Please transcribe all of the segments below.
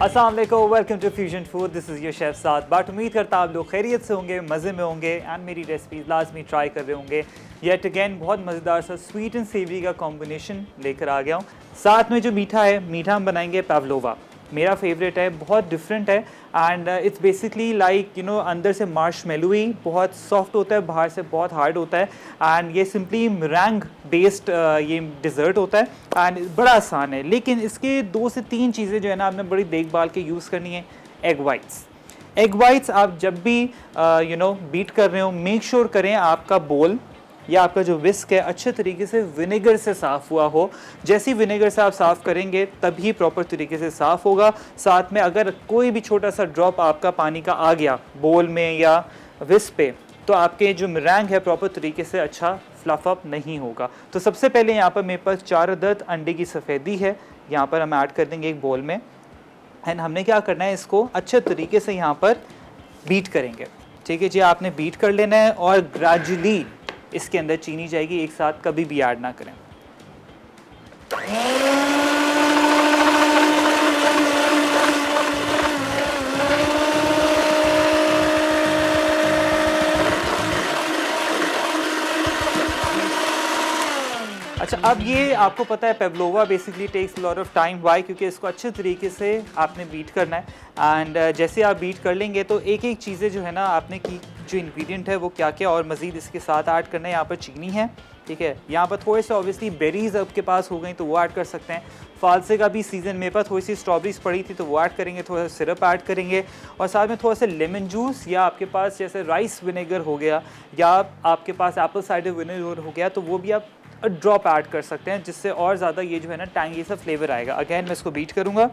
अस्सलाम वालेकुम, welcome to fusion food. This is your chef Saad Butt. उम्मीद करता आप लोग खैरियत से होंगे, मज़े में होंगे एंड मेरी रेसिपीज़ लाजमी ट्राई कर रहे होंगे। येट अगेन बहुत मज़ेदार सा स्वीट एंड सेवरी का कॉम्बिनेशन लेकर आ गया हूँ। साथ में जो मीठा है, मीठा हम बनाएंगे पावलोवा। मेरा फेवरेट है, बहुत डिफरेंट है एंड इट्स बेसिकली लाइक अंदर से मार्शमेलो ही बहुत सॉफ्ट होता है, बाहर से बहुत हार्ड होता है एंड ये सिंपली मेरेंग बेस्ड ये डिज़र्ट होता है एंड बड़ा आसान है। लेकिन इसके 2 से 3 चीज़ें जो है ना आपने बड़ी देखभाल के यूज़ करनी है। एग वाइट्स आप जब भी बीट कर रहे हो, मेक श्योर करें आपका बोल या आपका जो विस्क है अच्छे तरीके से विनेगर से साफ़ हुआ हो। जैसे ही विनेगर से आप साफ़ करेंगे तभी प्रॉपर तरीके से साफ़ होगा। साथ में अगर कोई भी छोटा सा ड्रॉप आपका पानी का आ गया बोल में या विस्क पे, तो आपके जो मेरेंग है प्रॉपर तरीके से अच्छा फ्लफ अप नहीं होगा। तो सबसे पहले यहाँ पर मेरे पास 4 अदद अंडे की सफ़ेदी है, यहाँ पर हम ऐड कर देंगे एक बोल में एंड हमने क्या करना है, इसको अच्छे तरीके से यहाँ पर बीट करेंगे। ठीक है जी, आपने बीट कर लेना है और ग्रेजुअली इसके अंदर चीनी जाएगी, एक साथ कभी भी ऐड ना करें। अच्छा, अब ये आपको पता है pavlova basically takes lot of time. Why? क्योंकि इसको अच्छे तरीके से आपने बीट करना है एंड जैसे आप बीट कर लेंगे तो एक एक चीज़ें जो है ना आपने की जो इंग्रेडिएंट है वो क्या क्या और मज़ीद इसके साथ ऐड करना है। यहाँ पर चीनी है, ठीक है, यहाँ पर थोड़े से ऑब्वियसली बेरीज आपके पास हो गई तो वो ऐड कर सकते हैं। फालसे का भी सीज़न मेरे पास थोड़ी सी स्ट्रॉबेरीज पड़ी थी तो वो ऐड करेंगे, थोड़ा सा सिरप ऐड करेंगे और साथ में थोड़ा सा लेमन जूस या आपके पास जैसे राइस विनेगर हो गया या आपके पास एप्पल साइडर विनेगर हो गया तो वो भी आप ड्रॉप ऐड कर सकते हैं, जिससे और ज़्यादा ये जो है ना टैंगी सा फ्लेवर आएगा। अगेन मैं इसको बीट करूँगा।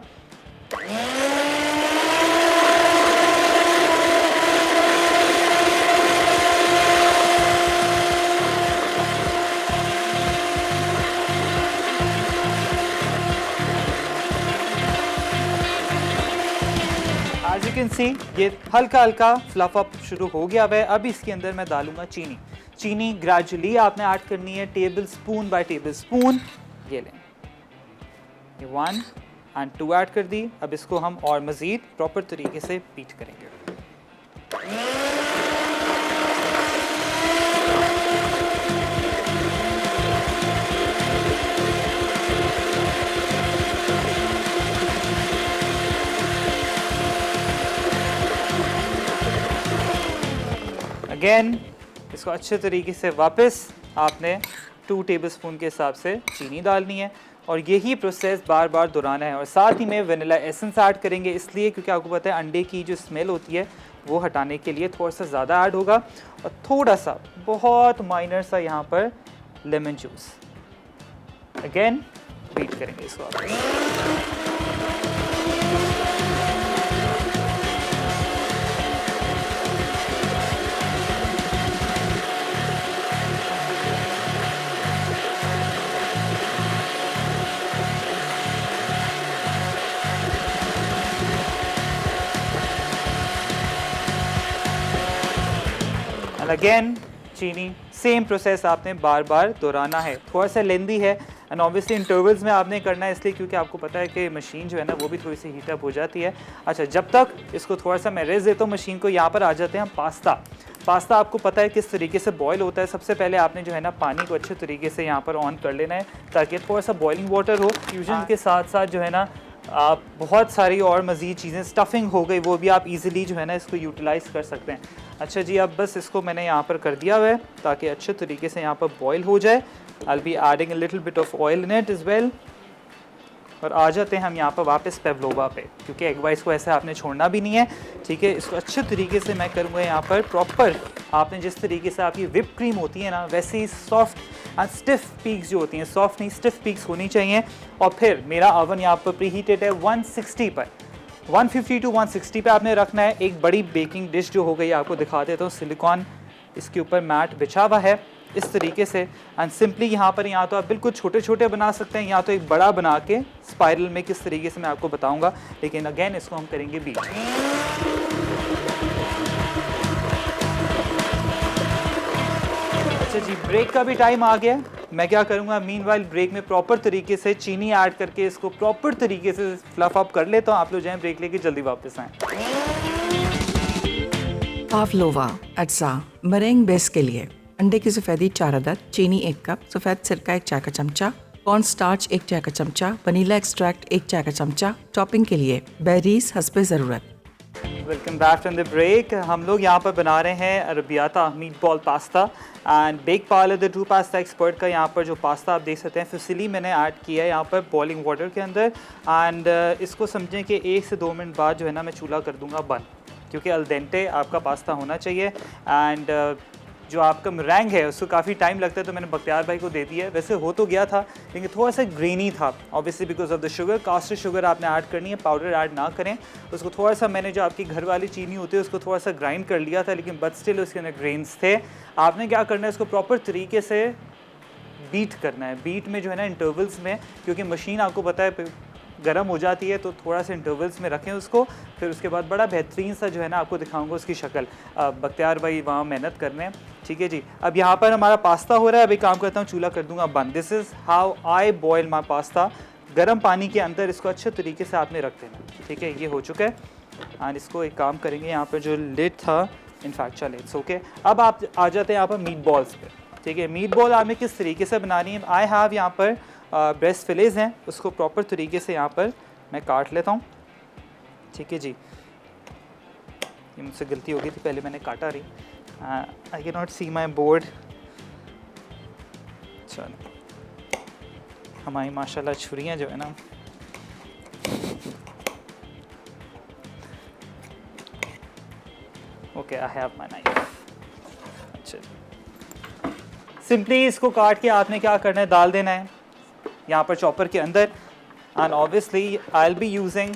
As you can see, ये हल्का हल्का फ्लफ अप शुरू हो गया है। अब इसके अंदर मैं डालूंगा चीनी। चीनी ग्रेजुअली आपने ऐड करनी है, tablespoon by tablespoon. ये लें, ये 1 और 2 ऐड कर दी। अब इसको हम और मज़ीद प्रॉपर तरीके से बीट करेंगे। अगेन इसको अच्छे तरीके से वापस आपने 2 टेबलस्पून के हिसाब से चीनी डालनी है और यही प्रोसेस बार बार दोहराना है। और साथ ही में वनीला एसेंस ऐड करेंगे, इसलिए क्योंकि आपको पता है अंडे की जो स्मेल होती है वो हटाने के लिए थोड़ा सा ज़्यादा ऐड होगा और थोड़ा सा बहुत माइनर सा यहाँ पर लेमन जूस। अगेन बीट करेंगे इसको आप। अगेन चीनी, सेम प्रोसेस आपने बार बार दोहराना है। थोड़ा सा लेंदी है एंड ऑब्वियसली इंटरवल्स में आपने करना है, इसलिए क्योंकि आपको पता है कि मशीन जो है ना वो भी थोड़ी सी हीटअप हो जाती है। अच्छा, जब तक इसको थोड़ा सा मैं रेस्ट देता हूँ मशीन को, यहाँ पर आ जाते हैं हम पास्ता आपको पता है किस तरीके से बॉयल होता है। सबसे पहले आपने जो है ना पानी को अच्छे तरीके से यहाँ पर ऑन कर लेना है ताकि थोड़ा सा बॉइलिंग वाटर हो। फ्यूजन के साथ साथ जो है ना आप बहुत सारी और मज़ीद चीज़ें, स्टफिंग हो गई, वो भी आप इजीली जो है ना इसको यूटिलाइज़ कर सकते हैं। अच्छा जी, अब बस इसको मैंने यहाँ पर कर दिया हुआ है ताकि अच्छे तरीके से यहाँ पर बॉईल हो जाए। आई will be adding a little bit of oil in it is well. और आ जाते हैं हम यहाँ पर वापस पावलोवा पे, क्योंकि एग वाइट्स को ऐसे आपने छोड़ना भी नहीं है। ठीक है, इसको अच्छे तरीके से मैं करूँगा यहाँ पर प्रॉपर। आपने जिस तरीके से आपकी विप क्रीम होती है ना वैसे ही सॉफ्ट एंड स्टिफ पीक्स जो होती हैं, सॉफ्ट नहीं स्टिफ पीक्स होनी चाहिए। और फिर मेरा ओवन यहाँ पर प्री हीटेड है 160 पर, 150 to 160 पे आपने रखना है। एक बड़ी बेकिंग डिश जो हो गई आपको दिखा देता हूँ, सिलिकॉन इसके ऊपर मैट बिछा हुआ है इस तरीके से एंड सिंपली यहाँ पर तो आप बिल्कुल छोटे छोटे बना सकते हैं या तो एक बड़ा बना के स्पाइरल में किस तरीके से मैं आपको बताऊंगा, लेकिन अगेन इसको हम करेंगे बीट। अच्छा जी, ब्रेक का भी टाइम आ गया। मैं क्या करूँगा, मीनवाइल ब्रेक में प्रॉपर तरीके से चीनी ऐड करके इसको प्रॉपर तरीके से फ्लफ अप कर लेता हूँ। आप लोग जाएँ ब्रेक लेके जल्दी वापस आएँ। पावलोवा अज्जा मरेंग बेस के लिए अंडे की सफ़ेदी 4 अदद, चीनी 1 कप, सफ़ेद सिरका 1 चाय का चमचा, कॉर्न स्टार्च 1 चाय का चमचा, वनीला एक्सट्रैक्ट 1 चाय का चमचा। टॉपिंग के लिए बेरीज हस्बे ज़रूरत। Welcome back from the break. हम लोग यहाँ पर बना रहे हैं arrabbiata meet ball pasta and Bake Parlour the true pasta expert का यहाँ पर जो पास्ता आप देख सकते हैं फुसिली मैंने ऐड किया है यहाँ पर बॉइलिंग वाटर के अंदर। एंड इसको समझें कि 1 से 2 मिनट बाद जो है ना मैं चूल्हा कर दूँगा बंद, क्योंकि अल डेंटे आपका पास्ता होना चाहिए। एंड जो आपका मरैंग है उसको काफ़ी टाइम लगता है, तो मैंने बख्तियार भाई को दे दिया है। वैसे हो तो गया था लेकिन थोड़ा सा ग्रेनी था, obviously because of the sugar. Caster sugar आपने ऐड करनी है, पाउडर ऐड ना करें उसको। थोड़ा सा मैंने जो आपकी घर वाली चीनी होती है उसको थोड़ा सा ग्राइंड कर लिया था, लेकिन बट स्टिल उसके अंदर ग्रेन्स थे। आपने क्या करना है, इसको प्रॉपर तरीके से बीट करना है। बीट में जो है ना इंटरवल्स में, क्योंकि मशीन आपको पता है गर्म हो जाती है, तो थोड़ा सा इंटरवल्स में रखें उसको। फिर उसके बाद बड़ा बेहतरीन सा जो है ना आपको दिखाऊंगा उसकी शक्ल। बख्तियार भाई वहाँ मेहनत कर रहे हैं, ठीक है जी। अब यहाँ पर हमारा पास्ता हो रहा है। अभी काम करता हूँ, चूल्हा कर दूंगा बंद। This is how I boil my pasta. गर्म पानी के अंदर इसको अच्छे तरीके से आपने रख देना, ठीक है। ये हो चुका है एंड इसको एक काम करेंगे, यहाँ पर जो लिड था इनफैक्ट चले इट्स ओके। अब आप आ जाते हैं यहाँ पर मीट बॉल्स पे, ठीक है। मीट बॉल आपने किस तरीके से बनानी है। आई हैव यहाँ पर ब्रेस्ट फिलेज हैं, उसको प्रॉपर तरीके से यहाँ पर मैं काट लेता हूँ, ठीक है जी। ये मुझसे गलती हो गई थी, पहले मैंने काटा रही। I can not see my board. चलो, हमारी माशाल्लाह छुरियाँ जो है ना okay, I have my knife. अच्छा, सिंपली इसको काट के आपने क्या करना है, डाल देना है यहाँ पर चॉपर के अंदर। And obviously I will be using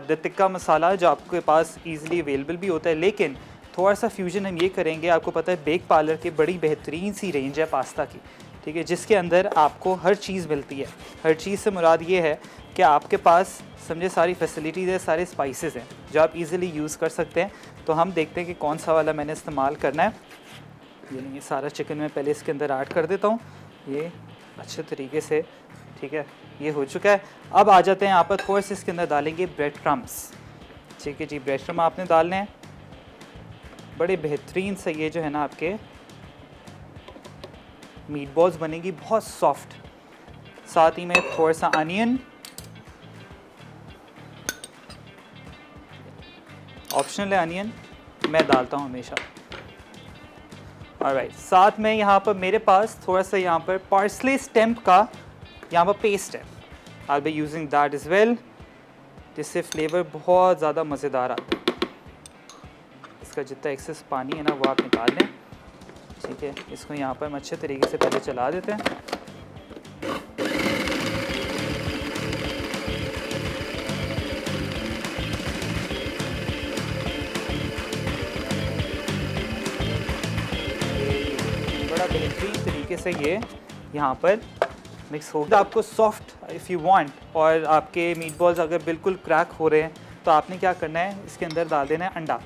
the tikka masala, जो आपके पास इजीली अवेलेबल भी होता है। लेकिन थोड़ा सा फ्यूजन हम ये करेंगे। आपको पता है बेक पार्लर की बड़ी बेहतरीन सी रेंज है पास्ता की, ठीक है, जिसके अंदर आपको हर चीज़ मिलती है। हर चीज़ से मुराद ये है कि आपके पास समझे सारी फैसिलिटीज़ है, सारे स्पाइसेस हैं जो आप इजीली यूज़ कर सकते हैं। तो हम देखते हैं कि कौन सा वाला मैंने इस्तेमाल करना है। ये सारा चिकन मैं पहले इसके अंदर ऐड कर देता हूँ, ये अच्छे तरीके से, ठीक है। ये हो चुका है। अब आ जाते हैं यहाँ पर थोड़ा सा इसके अंदर डालेंगे ब्रेड क्रम्स, ठीक है जी। ब्रेड क्रम्स आपने डालने हैं, बड़े बेहतरीन से ये जो है ना आपके मीट बॉल्स बनेगी बहुत सॉफ्ट। साथ ही में थोड़ा सा अनियन, ऑप्शनल है अनियन, मैं डालता हूँ हमेशा। ऑलराइट, साथ में यहाँ पर मेरे पास थोड़ा सा यहाँ पर पार्सले स्टेम्प का यहाँ पर पेस्ट है। I be using that is well, जिससे फ्लेवर बहुत ज़्यादा मज़ेदार आता है। इसका जितना एक्सेस पानी है ना वो आप निकाल लें, ठीक है। इसको यहाँ पर हम अच्छे तरीके से पहले चला देते हैं। बड़ा बेहतरीन तरीके से ये यहाँ पर मिक्स हो। आपको सॉफ्ट इफ़ यू वांट, और आपके मीट बॉल्स अगर बिल्कुल क्रैक हो रहे हैं तो आपने क्या करना है, इसके अंदर डाल देना है अंडा,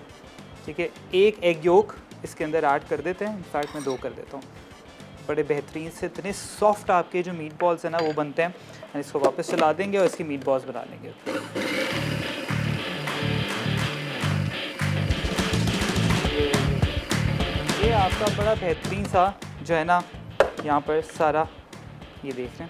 ठीक है। 1 एग योक इसके अंदर ऐड कर देते हैं, इनफैक्ट मैं 2 कर देता हूँ। बड़े बेहतरीन से इतने सॉफ्ट आपके जो मीट बॉल्स हैं ना वो बनते हैं। इसको वापस चला देंगे और इसकी मीट बॉल्स बना लेंगे। ये आपका बड़ा बेहतरीन सा जो है ना यहाँ पर सारा ये देख लें।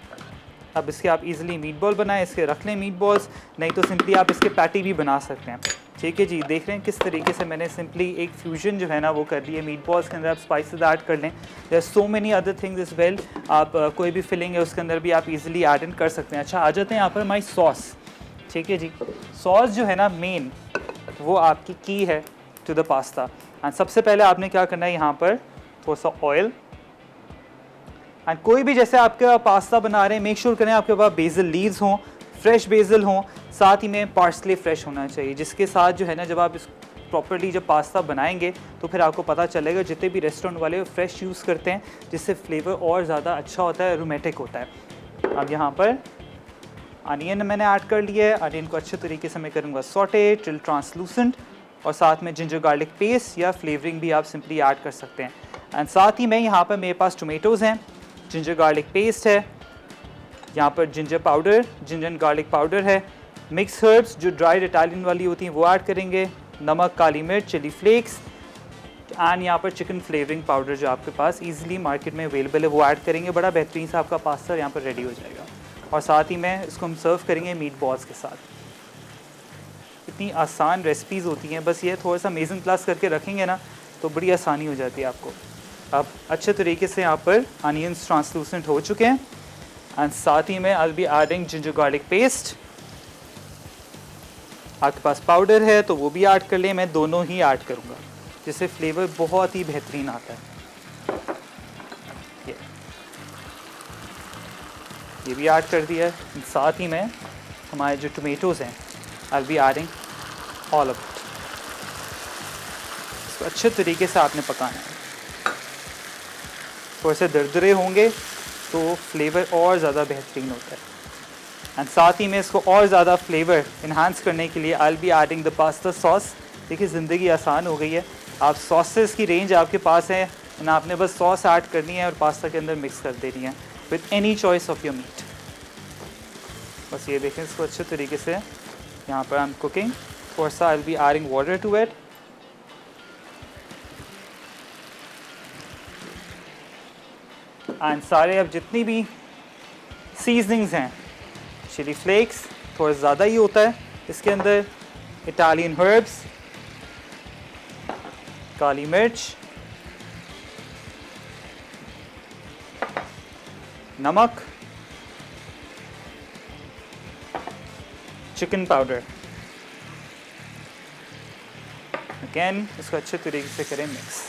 अब इसके आप इजीली मीट बॉल बनाएं, इसके रख लें मीट बॉल्स, नहीं तो सिंपली आप इसके पैटी भी बना सकते हैं, ठीक है जी। देख रहे हैं किस तरीके से मैंने सिंपली एक फ्यूजन जो है ना वो कर लिया। मीट बॉल्स के अंदर आप स्पाइसेस ऐड कर लें। There are so many other things as well. आप कोई भी फिलिंग है उसके अंदर भी आप इजीली ऐड इन कर सकते हैं। अच्छा, आ जाते हैं यहाँ पर हमारी सॉस, ठीक है जी। सॉस जो है ना मेन वो आपकी की है टू द पास्ता। एंड सबसे पहले आपने क्या करना है, यहाँ पर थोड़ा सा ऑयल। एंड कोई भी जैसे आपका पास्ता बना रहे हैं, मेक श्योर करें आपके पास बेसिल लीव्स हों, फ्रेश बेसिल हों, साथ ही में पार्सले फ्रेश होना चाहिए, जिसके साथ जो है ना जब आप इस प्रॉपर्ली जब पास्ता बनाएंगे तो फिर आपको पता चलेगा। जितने भी रेस्टोरेंट वाले फ्रेश यूज़ करते हैं, जिससे फ्लेवर और ज़्यादा अच्छा होता है, एरोमेटिक होता है। अब यहाँ पर अनियन मैंने ऐड कर लिया है। अनियन को अच्छे तरीके से मैं करूँगा सॉटे टिल ट्रांसलूसेंट, और साथ में जिंजर गार्लिक पेस्ट या फ्लेवरिंग भी आप सिंपली ऐड कर सकते हैं। एंड साथ ही में यहाँ पर मेरे पास टोमेटोज़ हैं, जिंजर गार्लिक पेस्ट है, यहाँ पर ginger powder, ginger garlic powder है, मिक्स हर्ब्स जो ड्राइड इटालियन वाली होती हैं वो ऐड करेंगे, नमक, काली मिर्च, चिली फ्लेक्स एंड यहाँ पर चिकन फ्लेवरिंग पाउडर जो आपके पास इजीली मार्केट में अवेलेबल है वो ऐड करेंगे। बड़ा बेहतरीन सा आपका पास्ता यहाँ पर रेडी हो जाएगा। और साथ ही में इसको हम सर्व करेंगे मीट बॉल्स के साथ। इतनी आसान रेसिपीज़ होती हैं, बस ये थोड़ा सा मेजन क्लास करके रखेंगे ना तो बड़ी आसानी हो जाती है आपको। अब अच्छे तरीके से यहाँ पर अनियंस ट्रांसलूसेंट हो चुके हैं एंड साथ ही में आई will be adding ginger garlic paste. आपके पास पाउडर है तो वो भी ऐड कर लें, मैं दोनों ही ऐड करूँगा जिससे फ्लेवर बहुत ही बेहतरीन आता है। ये भी ऐड कर दिया है। साथ ही में हमारे जो टोमेटोज़ हैं आई will be adding all of it. इसको अच्छे तरीके से आपने पकाना है। थोड़े से दरदरे होंगे तो फ्लेवर और ज़्यादा बेहतरीन होता है। एंड साथ ही में इसको और ज़्यादा फ्लेवर इन्हांस करने के लिए आई will be adding the pasta sauce. देखिए ज़िंदगी आसान हो गई है, आप सॉसेस की रेंज आपके पास है ना, आपने बस सॉस ऐड करनी है और पास्ता के अंदर मिक्स कर देनी है with any choice of your meat. बस ये देखें, इसको अच्छे तरीके से यहाँ पर आई एम कुकिंग। थोड़ा सा I will be adding water to it. And सारे अब जितनी भी सीजनिंग्स हैं, चिली फ्लेक्स थोड़ा ज़्यादा ही होता है इसके अंदर, इटालियन हर्ब्स, काली मिर्च, नमक, चिकन पाउडर। अगेन इसको अच्छे तरीके से करें मिक्स।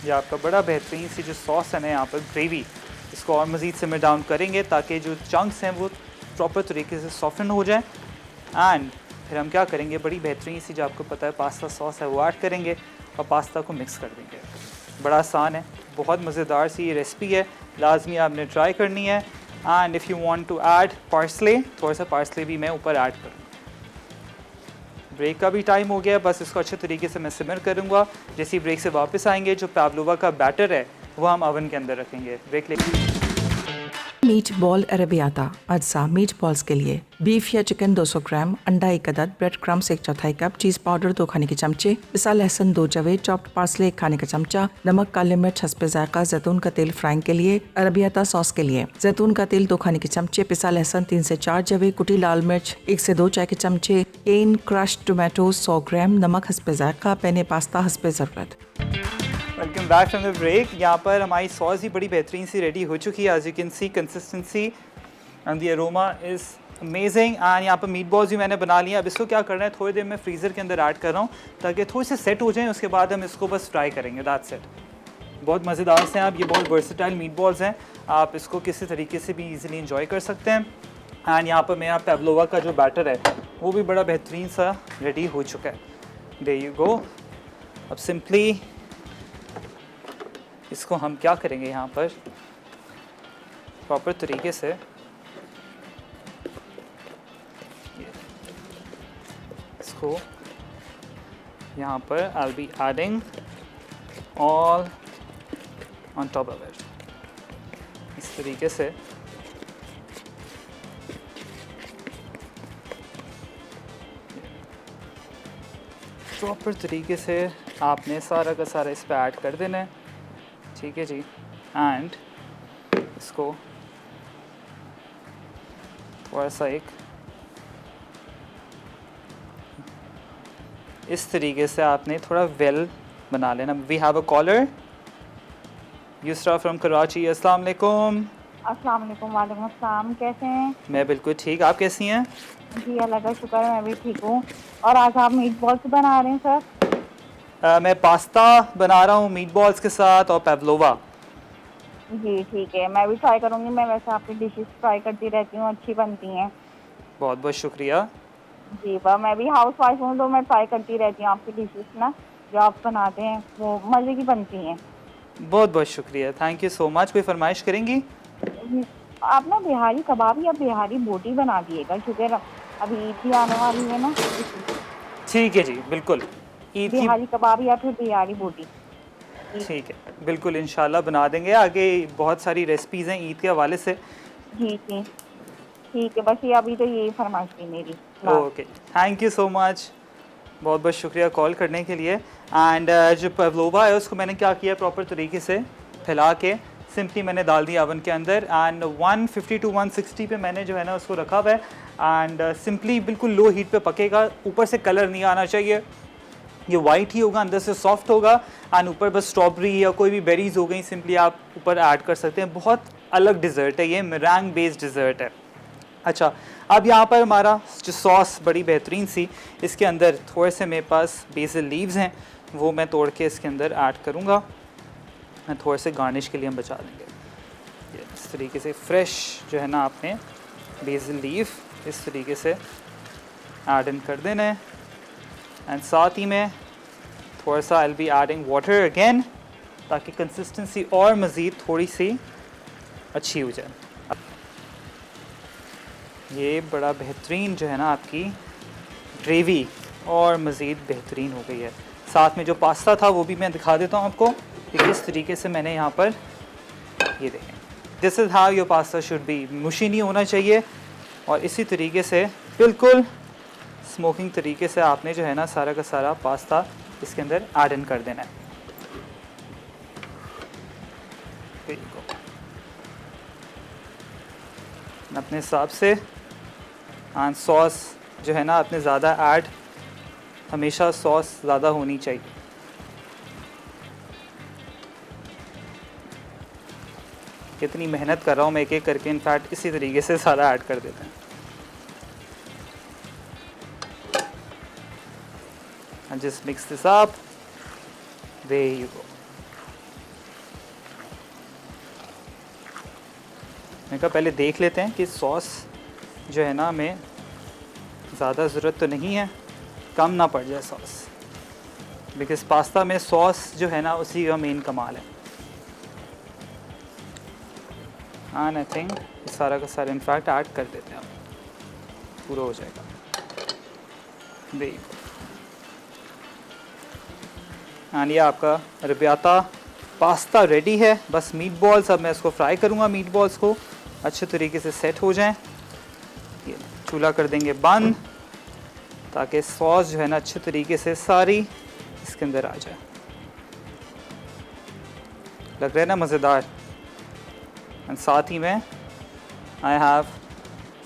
ये आपका बड़ा बेहतरीन सी जो सॉस है ना यहाँ पर ग्रेवी, इसको और मज़ीद सिमर डाउन करेंगे ताकि जो चंक्स हैं वो प्रॉपर तरीके से सॉफ्टन हो जाए। एंड फिर हम क्या करेंगे, बड़ी बेहतरीन सी जो आपको पता है पास्ता सॉस है वो ऐड करेंगे और पास्ता को मिक्स कर देंगे। बड़ा आसान है, बहुत मज़ेदार सी ये रेसिपी है, लाजमी आपने ट्राई करनी है। And if you want to add parsley, थोड़ा सा पार्सले भी मैं ऊपर ऐड करूँगा। ब्रेक का भी टाइम हो गया, बस इसको अच्छे तरीके से मैं सिमर करूँगा। जैसे ही ब्रेक से वापस आएंगे जो पावलोवा का बैटर है वो हम ओवन के अंदर रखेंगे। ब्रेक ले मीट बॉल अरेबियाता अज्जा मीट बॉल्स के लिए बीफ या चिकन 200 ग्राम, अंडा 1 अदद, ब्रेड क्रम्स 1/4 कप, चीज़ पाउडर 2 खाने के चमचे, पिसा लहसुन 2 जवे, चॉप्ड पार्सले 1 खाने का चमचा, नमक, काली मिर्च हस्बे जायका, जैतून का तेल फ्राइंग के लिए, अरेबियाता सॉस के लिए जैतून का तेल 2 खाने के चमचे, पिसा लहसुन 3 से 4 जवे, कुटी लाल मिर्च 1 से 2 चाय के चमचे, केन क्रश्ड टोमेटो 100 ग्राम, नमक हस्बे जायका, पेने पास्ता हस्बे ज़रूरत। Welcome back from the break. यहाँ पर हमारी सॉस ही बड़ी बेहतरीन सी रेडी हो चुकी है। As you can see consistency and the aroma is amazing. And यहाँ पर मीट बॉल्स भी मैंने बना लिया। अब इसको क्या करना है, थोड़ी देर में फ्रीज़र के अंदर ऐड कर रहा हूँ ताकि थोड़ी से सेट हो जाएँ, उसके बाद हम इसको बस फ्राई करेंगे। That's it. बहुत मज़ेदार से हैं आप, ये बहुत वर्सेटाइल मीट बॉल्स हैं, आप इसको किसी तरीके से भी ईजिली इंजॉय कर सकते हैं। एंड यहाँ पर मेरा पावलोवा का जो बैटर है वो भी बड़ा बेहतरीन सा रेडी हो चुका है। There you go. अब सिंपली इसको हम क्या करेंगे, यहाँ पर प्रॉपर तरीके से इसको यहाँ पर आई will be adding all on top of it. इस तरीके से प्रॉपर तरीके से आपने सारा का सारा इस पर ऐड कर देना है। ठीक है जी। एंड इसको थोड़ा सा एक इस तरीके से आपने थोड़ा वेल बना लेना। We have a caller, Yusra from Karachi. अस्सलाम वालेकुम। अस्सलाम वालेकुम। वालेकुम अस्सलाम। कैसे हैं? मैं बिल्कुल ठीक, आप कैसी हैं? जी अल्लाह का शुक्र है, मैं भी ठीक हूँ। और आज आप मीट बॉल्स बना रहे हैं सर? मैं पास्ता बना रहा हूँ मीट बॉल्स के साथ और पावलोवा। जी ठीक है, मैं भी ट्राई करूँगी। मैं वैसे आपकी डिशेस ट्राई करती रहती हूँ, अच्छी बनती हैं। बहुत बहुत शुक्रिया। जी पर मैं भी हाउस वाइफ हूँ तो मैं ट्राई करती रहती हूँ आपकी डिशेस ना, जो आप बनाते हैं वो मज़े की बनती हैं। बहुत बहुत शुक्रिया, थैंक यू सो मच। कोई फरमाइश करेंगी? आप ना बिहारी कबाब या बिहारी बोटी बना दिएगा, क्योंकि अभी ईद भी आने वाली है ना। ठीक है जी, बिल्कुल। ईद की बिहारी कबाब या फिर बिहारी बोटी। ठीक है, बिल्कुल इंशाल्लाह बना देंगे। आगे बहुत सारी रेसिपीज़ हैं ईद के हवाले से। जी जी ठीक है, बस ये अभी तो यही फरमाइश थी मेरी। Okay, thank you so much, बहुत बहुत शुक्रिया कॉल करने के लिए। एंड जो पवलोवा है उसको मैंने क्या किया, प्रॉपर तरीके से फैला के सिंपली मैंने डाल दिया ओवन के अंदर एंड 150 टू 160 पे मैंने जो है ना उसको रखा हुआ है एंड सिंपली बिल्कुल लो हीट पे पकेगा। ऊपर से कलर नहीं आना चाहिए, ये वाइट ही होगा, अंदर से सॉफ्ट होगा एंड ऊपर बस स्ट्रॉबेरी या कोई भी बेरीज हो गई सिंपली आप ऊपर ऐड कर सकते हैं। बहुत अलग डिज़र्ट है ये, मेरंग बेस्ड डिज़र्ट है। अच्छा, अब यहाँ पर हमारा जो सॉस बड़ी बेहतरीन सी, इसके अंदर थोड़े से मेरे पास बेसिल लीव्स हैं, वो मैं तोड़ के इसके अंदर ऐड करूँगा। थोड़े से गार्निश के लिए हम बचा देंगे। ये इस तरीके से फ्रेश जो है ना आपने बेसिल लीव इस तरीके से ऐड इन कर देना है एंड साथ ही में थोड़ा सा I will be adding water again, ताकि कंसिस्टेंसी और मज़ीद थोड़ी सी अच्छी हो जाए। ये बड़ा बेहतरीन जो है ना आपकी ग्रेवी और मज़ीद बेहतरीन हो गई है। साथ में जो पास्ता था वो भी मैं दिखा देता हूँ आपको कि किस तरीके से मैंने यहाँ पर, ये देखें, this is how your pasta should be. Mushy नहीं होना चाहिए और इसी तरीके से बिल्कुल स्मोकिंग तरीके से आपने जो है ना सारा का सारा पास्ता इसके अंदर ऐड इन कर देना है। अपने हिसाब से एंड सॉस जो है ना आपने ज़्यादा ऐड, हमेशा सॉस ज़्यादा होनी चाहिए। कितनी मेहनत कर रहा हूँ मैं एक एक करके, इनफैक्ट इसी तरीके से सारा ऐड कर देते हैं। And just mix this up. There you go. मैं कहा पहले देख लेते हैं कि सॉस जो है ना हमें ज़्यादा ज़रूरत तो नहीं है, कम ना पड़ जाए सॉस, बिकॉज पास्ता में सॉस जो है ना उसी का मेन कमाल है। एंड आई थिंक सारा का सारा इनफैक्ट ऐड कर देते हैं, पूरा हो जाएगा। देखो, एंड ये आपका अरबियाता पास्ता रेडी है। बस मीट बॉल्स, अब मैं इसको फ्राई करूँगा, मीट बॉल्स को अच्छे तरीके से सेट हो जाएं। ये चूल्हा कर देंगे बंद ताकि सॉस जो है ना अच्छे तरीके से सारी इसके अंदर आ जाए। लग रहा है ना मज़ेदार। एंड साथ ही में I have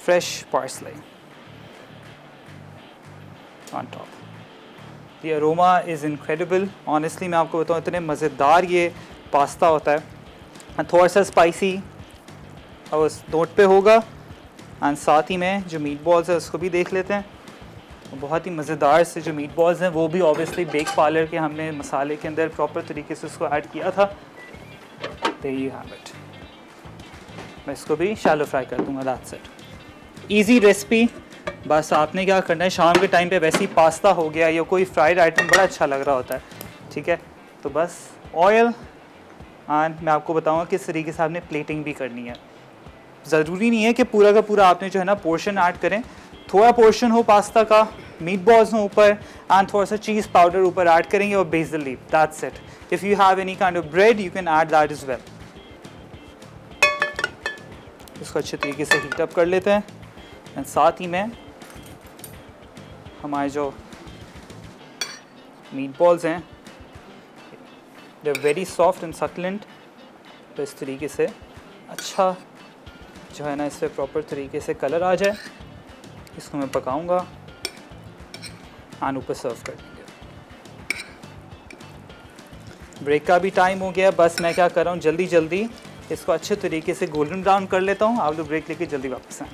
fresh parsley on top. The aroma is incredible. Honestly मैं आपको बताऊँ इतने मज़ेदार ये पास्ता होता है। थोड़ा सा स्पाइसी और उस नोट पे होगा एंड साथ ही में जो मीट बॉल्स है उसको भी देख लेते हैं। बहुत ही मज़ेदार से जो मीट बॉल्स हैं वो भी ऑब्वियसली बेक पार्लर के हमने मसाले के अंदर प्रॉपर तरीके से उसको ऐड किया था। There you have it. मैं इसको भी शैलो फ्राई कर दूँगा। That's it, easy recipe. बस आपने क्या करना है, शाम के टाइम पे वैसे ही पास्ता हो गया या कोई फ्राइड आइटम बड़ा अच्छा लग रहा होता है, ठीक है, तो बस ऑयल एंड मैं आपको बताऊंगा किस तरीके से आपने प्लेटिंग भी करनी है। ज़रूरी नहीं है कि पूरा का पूरा आपने जो है ना पोर्शन ऐड करें, थोड़ा पोर्शन हो पास्ता का, मीट बॉल्स हो ऊपर एंड थोड़ा सा चीज़ पाउडर ऊपर ऐड करेंगे और BECIL leaf, that's it. If you have any kind of bread you can add that is well. इसको अच्छे तरीके से हीट अप कर लेते हैं एंड साथ ही में हमारे जो मीट बॉल्स हैं they are very soft and succulent, तो इस तरीके से अच्छा जो है ना इस पर प्रॉपर तरीके से कलर आ जाए। इसको मैं पकाऊंगा एंड ऊपर सर्व कर देंगे। ब्रेक का भी टाइम हो गया, बस मैं क्या कर रहा हूँ जल्दी जल्दी इसको अच्छे तरीके से गोल्डन ब्राउन कर लेता हूँ। आप लोग ब्रेक लेके जल्दी वापस आएँ।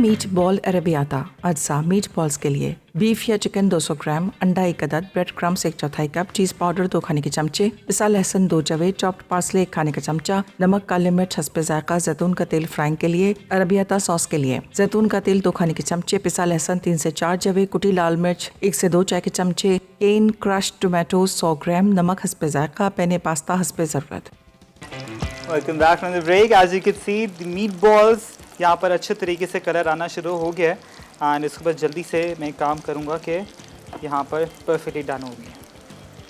मीट बॉल अरेबियाता अज्जा मीट बॉल्स के लिए बीफ या चिकन 200 ग्राम, अंडा 1 अदद, ब्रेड क्रम्स 1/4 कप, चीज़ पाउडर 2 खाने के चमचे, पिसा लहसुन 2 जवे, चॉप्ड पार्सले 1 खाने का चमचा, नमक, काली मिर्च हस्बे जायका, जैतून का तेल फ्राइंग के लिए, अरेबियाता सॉस के लिए जैतून का तेल 2 खाने के चमचे, पिसा लहसुन 3 से 4 जवे, कुटी लाल मिर्च 1 से 2 चाय के चमचे, केन क्रश टोमेटो 100 ग्राम, नमक हस्बे जायका, पेने पास्ता हस्बे ज़रूरत। Welcome back from the break. As you can see, the meatballs यहाँ पर अच्छे तरीके से कलर आना शुरू हो गया है एंड इसके बाद जल्दी से मैं काम करूँगा कि यहाँ पर परफेक्टली डन हो गया।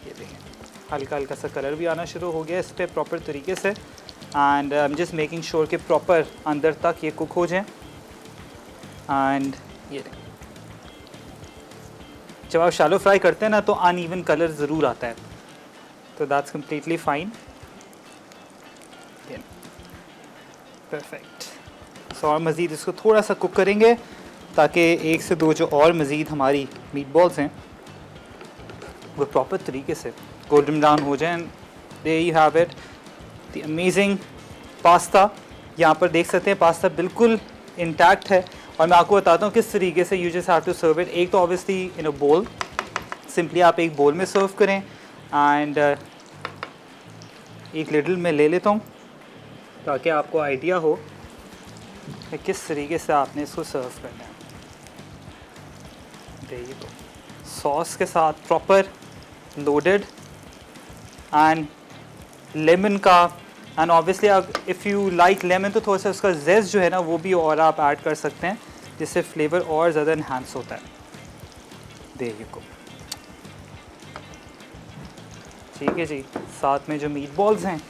ये देखें हल्का हल्का सा कलर भी आना शुरू हो गया इस पर प्रॉपर तरीके से and I am just making sure कि प्रॉपर अंदर तक ये कुक हो जाए। एंड ये देखें जब आप शैलो फ्राई करते हैं ना तो अनइवन कलर ज़रूर आता है, तो दैट्स कम्प्लीटली फाइन। परफेक्ट। सो और मज़ीद इसको थोड़ा सा कुक करेंगे ताकि एक से दो जो और मज़ीद हमारी मीट बॉल्स हैं वो प्रॉपर तरीके से गोल्डन ब्राउन हो जाएं। There you have it, the amazing pasta. यहाँ पर देख सकते हैं पास्ता बिल्कुल इंटैक्ट है और मैं आपको बताता हूँ किस तरीके से you just have to serve it. एक तो ऑब्वियसली इन अ बोल, सिंपली आप एक बोल में सर्व करें एंड एक लिटिल में ले लेता हूँ ताकि आपको आइडिया हो कि किस तरीके से आपने इसको सर्व करना है। देखिए तो सॉस के साथ प्रॉपर लोडेड एंड लेमन का, एंड ऑब्वियसली आप इफ़ यू लाइक लेमन तो थोड़ा सा उसका जेस्ट जो है ना वो भी और आप ऐड कर सकते हैं जिससे फ्लेवर और ज़्यादा इन्हांस होता है। देखिए को ठीक है जी। साथ में जो मीट बॉल्स हैं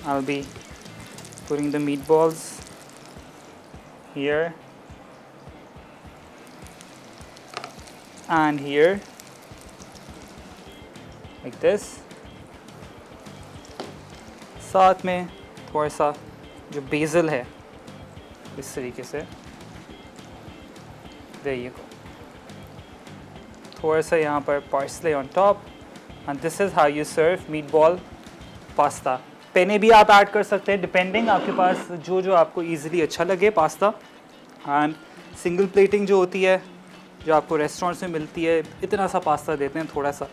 आई will be putting the meat balls here and here like this। साथ में थोड़ा सा जो बेसल है इस तरीके से देखिए को थोड़ा सा यहाँ पर parsley on top and this is how you serve meat ball pasta. Penne भी आप ऐड कर सकते हैं डिपेंडिंग आपके पास जो जो आपको इजीली अच्छा लगे पास्ता। एंड सिंगल प्लेटिंग जो होती है जो आपको रेस्टोरेंट्स में मिलती है, इतना सा पास्ता देते हैं थोड़ा सा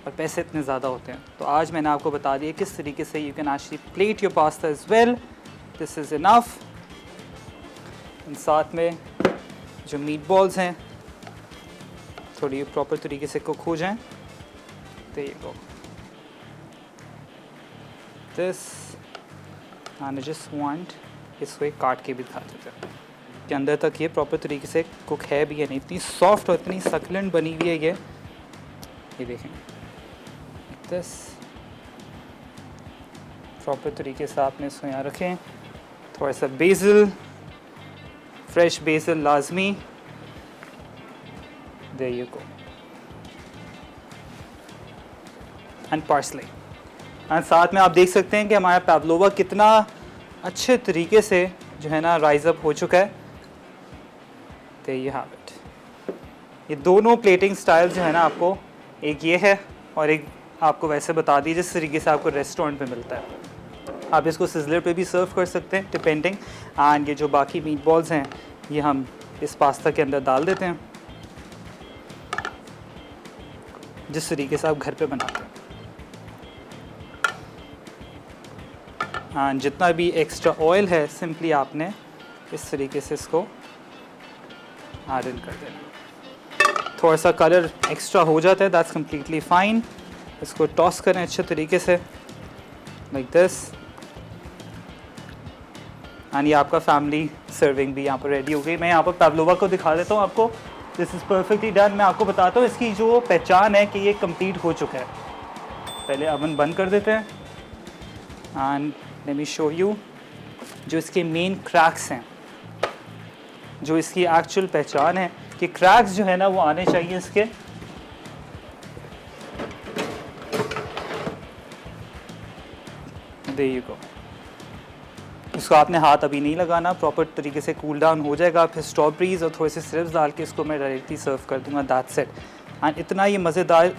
और पैसे इतने ज़्यादा होते हैं। तो आज मैंने आपको बता दिया किस तरीके से you can actually plate your pasta as well. This is enough. साथ में जो मीट बॉल्स हैं थोड़ी प्रॉपर तरीके से कुक हो जाएं। तो ये go this and just want इसको एक काट के भी दिखा देते हैं कि अंदर तक ये प्रॉपर तरीके से कुक है भी है नहीं। इतनी सॉफ्ट और इतनी सक्लेंट बनी हुई है ये देखें। दिस प्रॉपर तरीके से आपने इसको यहाँ रखें। थोड़ा सा बेसल, फ्रेश बेसल लाजमी। There you go and parsley. And साथ में आप देख सकते हैं कि हमारा पावलोवा कितना अच्छे तरीके से जो है ना राइज अप हो चुका है। There you have it. ये दोनों प्लेटिंग स्टाइल जो है ना आपको, एक ये है और एक आपको वैसे बता दी जिस तरीके से आपको रेस्टोरेंट पे मिलता है। आप इसको सिजलर पे भी सर्व कर सकते हैं डिपेंडिंग। एंड ये जो बाकी मीट बॉल्स हैं ये हम इस पास्ता के अंदर डाल देते हैं जिस तरीके से आप घर पे बनाते हैं। एंड जितना भी एक्स्ट्रा ऑयल है सिंपली आपने इस तरीके से इसको ऐड इन कर देना। थोड़ा सा कलर एक्स्ट्रा हो जाता है, दैट्स कम्प्लीटली फाइन। इसको टॉस करें अच्छे तरीके से लाइक दिस। एंड ये आपका फैमिली सर्विंग भी यहाँ पर रेडी हो गई। मैं यहाँ पर पावलोवा को दिखा देता हूँ आपको। This is perfectly done. मैं आपको बताता हूँ इसकी जो पहचान है कि ये कंप्लीट हो चुका है। पहले ओवन बंद कर देते हैं and let me show you जो इसके मेन क्रैक्स हैं, जो इसकी एक्चुअल पहचान है कि क्रैक्स जो है ना वो आने चाहिए इसके। There you go. इसको आपने हाथ अभी नहीं लगाना, प्रॉपर तरीके से कूल डाउन हो जाएगा। फिर स्ट्रॉबेरीज और थोड़े से सिरप्स डाल के इसको मैं डायरेक्टली सर्व कर दूंगा। That's it. एंड इतना ये मज़ेदार,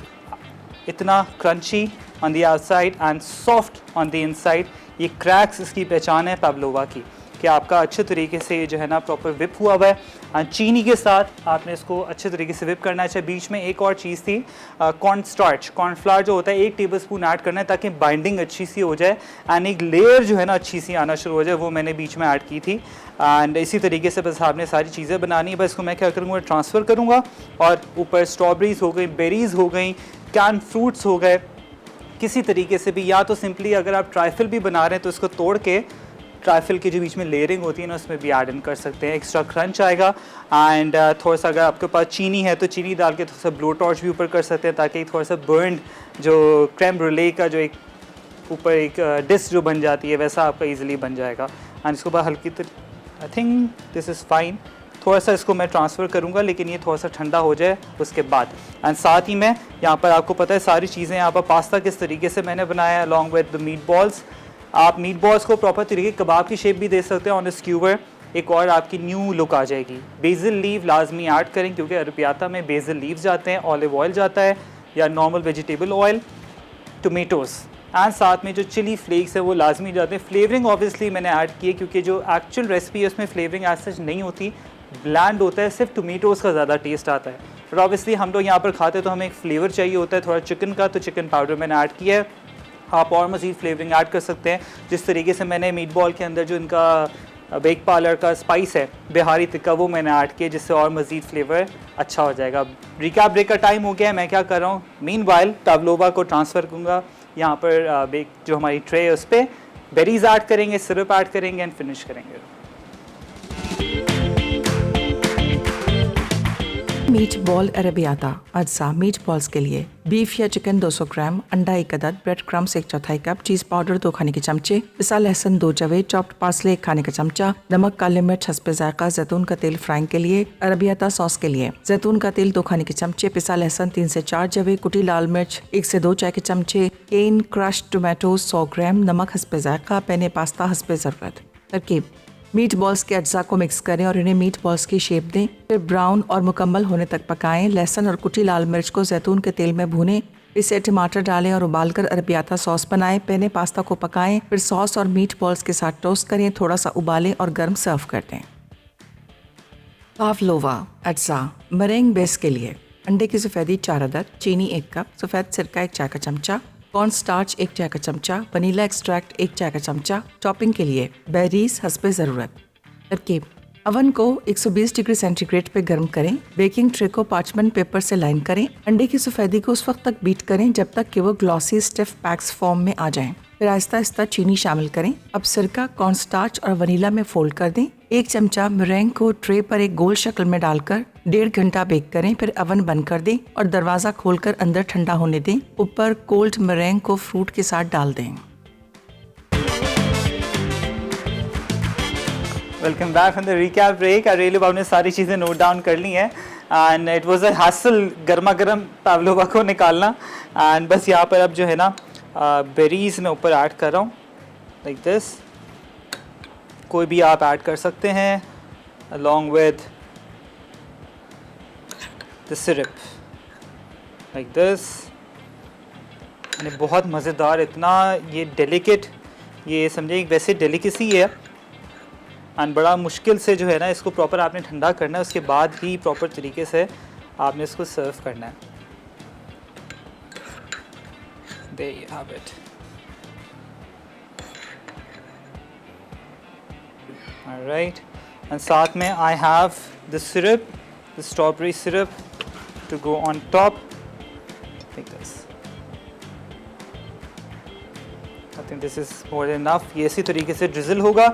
इतना crunchy on the outside and soft on the inside. ये क्रैक्स इसकी पहचान है पावलोवा की कि आपका अच्छे तरीके से ये जो है ना प्रॉपर विप हुआ हुआ है। एंड चीनी के साथ आपने इसको अच्छे तरीके से विप करना है। बीच में एक और चीज़ थी, कॉर्न स्टार्च, कॉर्नफ्लावर जो होता है 1 टेबलस्पून ऐड करना है ताकि बाइंडिंग अच्छी सी हो जाए एंड एक लेयर जो है ना अच्छी सी आना शुरू हो जाए, वो मैंने बीच में ऐड की थी। एंड इसी तरीके से बस आपने सारी चीज़ें बनानी है। बस इसको मैं क्या करूँगा, ट्रांसफ़र करूँगा और ऊपर स्ट्रॉबेरीज हो गई, बेरीज़ हो गई, कैन फ्रूट्स हो गए, किसी तरीके से भी, या तो सिंपली अगर आप ट्राइफल भी बना रहे हैं तो इसको तोड़ के ट्राइफल के जो बीच में लेयरिंग होती है ना उसमें भी ऐड इन कर सकते हैं, एक्स्ट्रा क्रंच आएगा। एंड थोड़ा सा अगर आपके पास चीनी है तो चीनी डाल के थोड़ा सा ब्लो टॉर्च भी ऊपर कर सकते हैं, ताकि थोड़ा सा बर्न जो क्रेम ब्रूले का जो एक ऊपर एक डिश जो बन जाती है वैसा आपका ईजिली बन जाएगा। एंड इसके बाद हल्की I think this is fine, थोड़ा सा इसको मैं ट्रांसफ़र करूँगा, लेकिन ये थोड़ा सा ठंडा हो जाए उसके बाद। एंड साथ ही मैं यहाँ पर आपको पता है सारी चीज़ें, यहाँ पर पास्ता किस तरीके से मैंने बनाया है along with the meat balls. आप मीट बॉल्स को प्रॉपर तरीके कबाब की शेप भी दे सकते हैं ऑन अ स्क्यूवर, एक और आपकी न्यू लुक आ जाएगी। बेसिल लीव लाजमी ऐड करें क्योंकि अरबियाता में बेसिल लीव्स जाते हैं, ऑलिव ऑयल जाता है या normal vegetable oil, tomatoes and साथ में जो चिली फ्लेक्स है वो लाजमी जाते हैं। फ्लेवरिंग ऑब्वियसली मैंने ऐड की है क्योंकि जो एक्चुअल रेसिपी है उसमें फ्लेवरिंग एज सच नहीं होती, ब्लैंड होता है, सिर्फ टोमेटोज़ का ज़्यादा टेस्ट आता है। और ऑब्वियसली हम लोग यहाँ पर खाते हैं तो हमें एक फ्लेवर चाहिए होता है थोड़ा चिकन का, तो चिकन पाउडर मैंने ऐड किया है। आप और मज़ीद फ्लेवरिंग ऐड कर सकते हैं, जिस तरीके से मैंने मीट बॉल के अंदर जो इनका बेक पार्लर का स्पाइस है बिहारी तिक्का वो मैंने ऐड किया, जिससे और मज़ीद फ्लेवर अच्छा हो जाएगा। रिकैप ब्रेक का टाइम हो गया है, मैं क्या कर रहा हूँ, मीनवाइल पावलोवा को ट्रांसफ़र करूँगा यहाँ पर बेक जो हमारी ट्रे है उस पर बेरीज़ ऐड करेंगे, सिरप ऐड करेंगे एंड फिनिश करेंगे। मीट बॉल अरेबियाता अज्जा मीट बॉल्स के लिए बीफ या चिकन 200 ग्राम, अंडा 1 अदद, ब्रेड क्रम्स 1/4 कप, चीज़ पाउडर 2 खाने के चमचे, पिसा लहसुन 2 जवे, चॉप्ड पार्सले 1 खाने का चमचा, नमक, काली मिर्च हस्बे जायका, जैतून का तेल फ्राइंग के लिए। अरेबियाता सॉस के लिए जैतून का तेल 2 खाने के चमचे, पिसा लहसुन 3 से 4 जवे, कुटी लाल मिर्च 1 से 2 चाय के चमचे, केन क्रश्ड टोमेटो 100 ग्राम, नमक हस्बे जायका, पेने पास्ता हस्बे ज़रूरत। तरकीब: मीट बॉल्स के अज्जा को मिक्स करें और इन्हें मीट बॉल्स की शेप दें, फिर ब्राउन और मुकम्मल होने तक पकाएं। लहसुन और कुटी लाल मिर्च को जैतून के तेल में भूनें, इसे टमाटर डालें और उबालकर अरबियाता सॉस बनाएं। पेने पास्ता को पकाएं, फिर सॉस और मीट बॉल्स के साथ टोस्ट करें, थोड़ा सा उबालें और गर्म सर्व कर दें। पावलोवा अज्जा मरेंग बेस के लिए अंडे की सफ़ेदी 4 अदद, चीनी 1 कप, सफ़ेद सिरका 1 चाय का चमचा, कॉर्न स्टार्च 1 चाय का चमचा, वनीला एक्सट्रैक्ट 1 चाय का चमचा। टॉपिंग के लिए बेरीज हस्बे ज़रूरत। तरकीब: अवन को 120 डिग्री सेंटीग्रेड पे गर्म करें, बेकिंग ट्रे को पार्चमेंट पेपर से लाइन करें। अंडे की सफ़ेदी को उस वक्त तक बीट करें जब तक कि वो ग्लॉसी स्टिफ पैक्स फॉर्म में आ जाएं। फिर आहिस्ता आहिस्ता चीनी शामिल करें। अब सिरका, कॉर्न स्टार्च और वनीला में फोल्ड कर दें। 1 चमचा मेरेंग को ट्रे पर एक गोल शक्ल में डालकर 1.5 घंटा बेक करें। फिर अवन बंद कर दें और दरवाज़ा खोलकर अंदर ठंडा होने दें। ऊपर कोल्ड मेरेंग को फ्रूट के साथ डाल दें। Welcome back from the recap break. I really आपने सारी चीज़ें नोट डाउन कर ली हैं एंड इट वाज अ हासिल गर्मा गर्म पावलोवा को निकालना। एंड बस यहाँ पर अब जो है ना बेरीज मैं ऊपर ऐड कर रहा हूँ लाइक दिस। कोई भी आप ऐड कर सकते हैं along with the syrup like this. बहुत मज़ेदार, इतना ये डेलिकेट, ये समझे एक वैसे डेलिकेसी है एंड बड़ा मुश्किल से जो है ना इसको प्रॉपर आपने ठंडा करना है, उसके बाद ही प्रॉपर तरीके से आपने इसको सर्व करना है। There you have it. All right. And साथ में I have the syrup, the strawberry syrup to go on top like this. I think this is more than enough. ये इसी तरीके से drizzle होगा।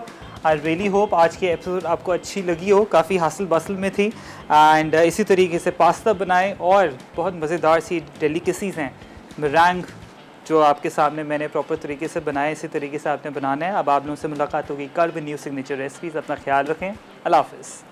आई रियली होप आज की episode आपको अच्छी लगी हो, काफ़ी हासिल बासिल में थी एंड इसी तरीके से पास्ता बनाएं और बहुत मज़ेदार सी डेलिकेसीज़ हैं मेरेंग जो आपके सामने मैंने प्रॉपर तरीके से बनाए, इसी तरीके से आपने बनाना है। अब आप लोगों से मुलाकात होगी कल विद न्यू सिग्नेचर रेसिपीज़। अपना ख्याल रखें। अल्लाह हाफ़िज़।